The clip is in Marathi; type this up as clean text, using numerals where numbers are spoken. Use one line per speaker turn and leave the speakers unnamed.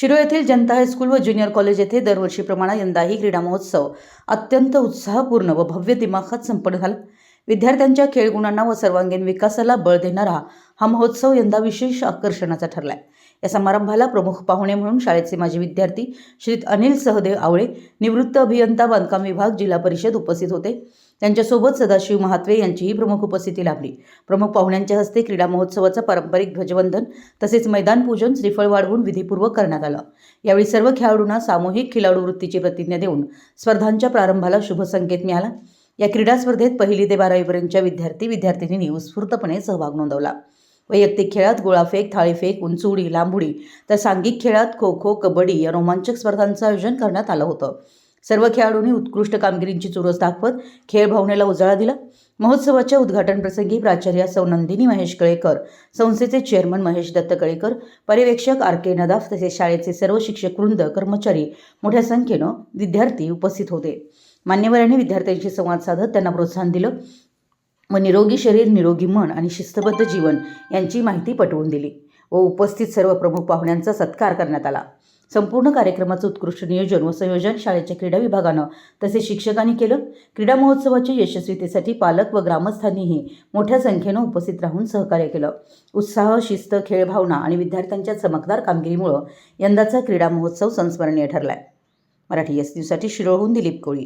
शिरोळ येथील जनता हायस्कूल व ज्युनियर कॉलेज येथे दरवर्षीप्रमाणे यंदाही क्रीडा महोत्सव अत्यंत उत्साहपूर्ण व भव्य दिमाखात संपन्न झाला। विद्यार्थ्यांच्या खेळगुणांना व सर्वांगीण विकासाला बळ देणारा हा महोत्सव यंदा विशेष आकर्षणाचा ठरलाय। या समारंभाला प्रमुख पाहुणे म्हणून शाळेचे माजी विद्यार्थी श्री अनिल सहदेव आवळे, निवृत्त अभियंता बांधकाम विभाग, जिल्हा परिषद उपस्थित होते। त्यांच्यासोबत सदाशिव महात्वे यांचीही प्रमुख उपस्थिती लाभली। प्रमुख पाहुण्यांच्या हस्ते क्रीडा महोत्सवाचा पारंपरिक ध्वजवंदन तसेच मैदान पूजन, श्रीफळ वाढवून विधीपूर्वक करण्यात आलं। यावेळी सर्व खेळाडूंना सामूहिक खिलाडू वृत्तीची प्रतिज्ञा देऊन स्पर्धांच्या प्रारंभाला शुभ संकेत मिळाला। या क्रीडा स्पर्धेत 1ली ते 12वी पर्यंतच्या विद्यार्थी-विद्यार्थिनींनी उत्स्फूर्तपणे सहभाग नोंदवला। वैयक्तिक खेळात गोळाफेक, थाळीफेक, उंच उडी, लांब उडी तर सांघिक खेळात खो-खो, कबड्डी या रोमांचक स्पर्धांचं आयोजन करण्यात आलं होतं। सर्व खेळाडूंनी उत्कृष्ट कामगिरीची चुरस दाखवत खेळ भावनेला उजाळा दिला। महोत्सवाच्या उद्घाटन प्रसंगी प्राचार्य सौ नंदिनी महेश कळेकर, संस्थेचे चेअरमन महेश दत्त कळेकर, पर्यवेक्षक आर.के. नदाफ तसेच शाळेचे सर्व शिक्षक वृंद, कर्मचारी, मोठ्या संख्येनं विद्यार्थी उपस्थित होते। मान्यवरांनी विद्यार्थ्यांशी संवाद साधत त्यांना प्रोत्साहन दिलं व निरोगी शरीर, निरोगी मन आणि शिस्तबद्ध जीवन यांची माहिती पटवून दिली व उपस्थित सर्व प्रमुख पाहुण्यांचा सत्कार करण्यात आला। संपूर्ण कार्यक्रमाचं उत्कृष्ट नियोजन व संयोजन शाळेच्या क्रीडा विभागानं तसेच शिक्षकांनी केलं। क्रीडा महोत्सवाच्या यशस्वीतेसाठी पालक व ग्रामस्थांनीही मोठ्या संख्येनं उपस्थित राहून सहकार्य केलं। उत्साह, शिस्त, खेळ भावना आणि विद्यार्थ्यांच्या चमकदार कामगिरीमुळे यंदाचा क्रीडा महोत्सव संस्मरणीय ठरलाय। मराठी एस न्यूजसाठी शिरोळहून दिलीप कोळी।